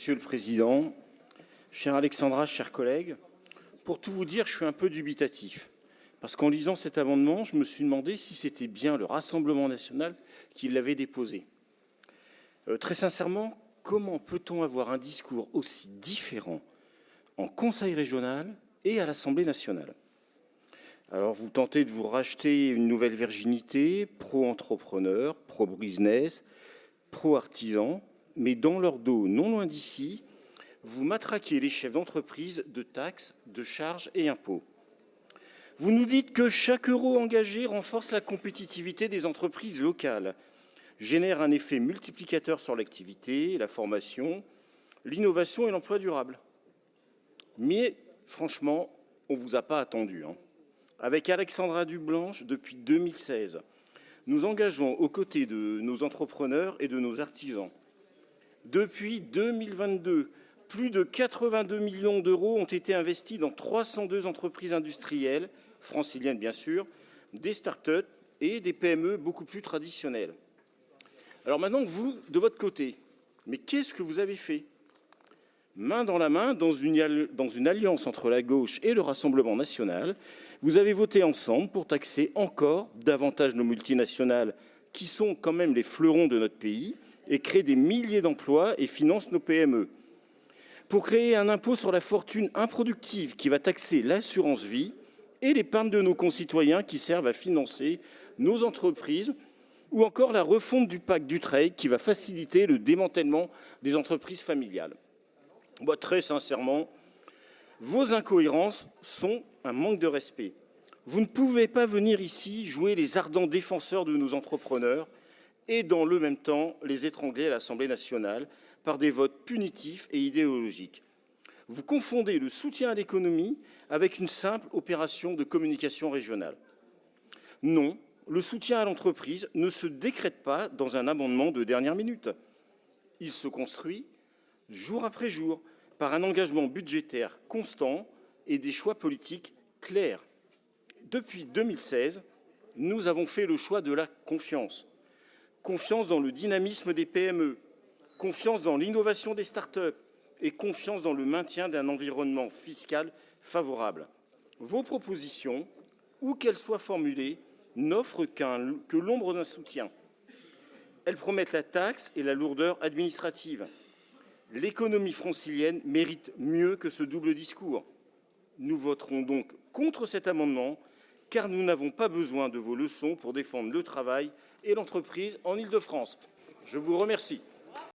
Monsieur le Président, chère Alexandra, chers collègues, pour tout vous dire, je suis un peu dubitatif. Parce qu'en lisant cet amendement, je me suis demandé si c'était bien le Rassemblement national qui l'avait déposé. Très sincèrement, comment peut-on avoir un discours aussi différent en Conseil régional et à l'Assemblée nationale? Alors, vous tentez de vous racheter une nouvelle virginité, pro-entrepreneur, pro-business, pro-artisan, mais dans leur dos, non loin d'ici, vous matraquez les chefs d'entreprise de taxes, de charges et impôts. Vous nous dites que chaque euro engagé renforce la compétitivité des entreprises locales, génère un effet multiplicateur sur l'activité, la formation, l'innovation et l'emploi durable. Mais franchement, on ne vous a pas attendu. Avec Alexandra Dublanche, depuis 2016, nous engageons aux côtés de nos entrepreneurs et de nos artisans. Depuis 2022, plus de 82 millions d'euros ont été investis dans 302 entreprises industrielles, franciliennes bien sûr, des start-up et des PME beaucoup plus traditionnelles. Alors maintenant, vous, de votre côté, mais qu'est-ce que vous avez fait? Main dans la main, dans une alliance entre la gauche et le Rassemblement national, vous avez voté ensemble pour taxer encore davantage nos multinationales, qui sont quand même les fleurons de notre pays, et créer des milliers d'emplois et finance nos PME. Pour créer un impôt sur la fortune improductive qui va taxer l'assurance vie et l'épargne de nos concitoyens qui servent à financer nos entreprises, ou encore la refonte du pacte Dutreil qui va faciliter le démantèlement des entreprises familiales. Moi, très sincèrement, vos incohérences sont un manque de respect. Vous ne pouvez pas venir ici jouer les ardents défenseurs de nos entrepreneurs et dans le même temps les étrangler à l'Assemblée nationale par des votes punitifs et idéologiques. Vous confondez le soutien à l'économie avec une simple opération de communication régionale. Non, le soutien à l'entreprise ne se décrète pas dans un amendement de dernière minute. Il se construit jour après jour par un engagement budgétaire constant et des choix politiques clairs. Depuis 2016, nous avons fait le choix de la confiance. Confiance dans le dynamisme des PME, confiance dans l'innovation des start-up et confiance dans le maintien d'un environnement fiscal favorable. Vos propositions, où qu'elles soient formulées, n'offrent que l'ombre d'un soutien. Elles promettent la taxe et la lourdeur administrative. L'économie francilienne mérite mieux que ce double discours. Nous voterons donc contre cet amendement, car nous n'avons pas besoin de vos leçons pour défendre le travail et l'entreprise en Île-de-France. Je vous remercie.